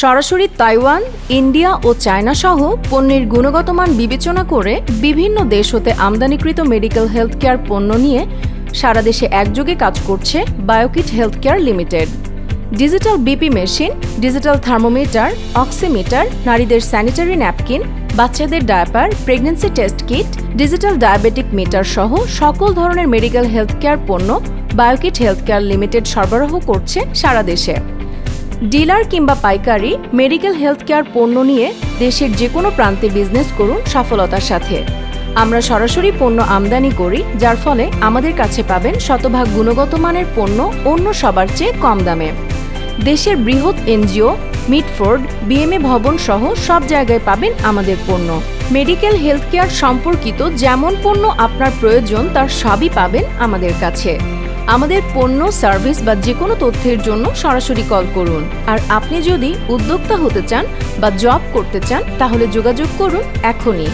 সরাসরি Taiwan, India ও China সহ পণ্যের গুণগত মান বিবেচনা করে বিভিন্ন দেশ হতে আমদানিকৃত মেডিকেল হেলথ কেয়ার পণ্য নিয়ে সারা দেশে একযোগে কাজ করছে Biokit Health Care Limited. Digital BP machine, digital thermometer, oximeter, নারীদের স্যানিটারি ন্যাপকিন, বাচ্চাদের diaper, pregnancy test kit, digital diabetic meter সহ সকল ধরনের মেডিকেল হেলথ কেয়ার পণ্য বায়োকিট হেলথ কেয়ার লিমিটেড সরবরাহ করছে সারা দেশে। ডিলার কিংবা পাইকারি মেডিকেল হেলথ কেয়ার পণ্য নিয়ে দেশের যে কোনো প্রান্তে বিজনেস করুন সফলতার সাথে। আমরা সরাসরি পণ্য আমদানি করি, যার ফলে আমাদের কাছে পাবেন শতভাগ গুণগত মানের পণ্য অন্য সবার চেয়ে কম দামে। দেশের বৃহৎ এনজিও, মিডফোর্ড, বিএমএ ভবন সহ সব জায়গায় পাবেন আমাদের পণ্য। মেডিকেল হেলথ কেয়ার সম্পর্কিত যেমন পণ্য আপনার প্রয়োজন তার সবই পাবেন আমাদের কাছে। আমাদের পণ্য, সার্ভিস বা যে কোনো তথ্যের জন্য সরাসরি কল করুন। আর আপনি যদি উদ্যোক্তা হতে চান বা জব করতে চান তাহলে যোগাযোগ করুন এখনই।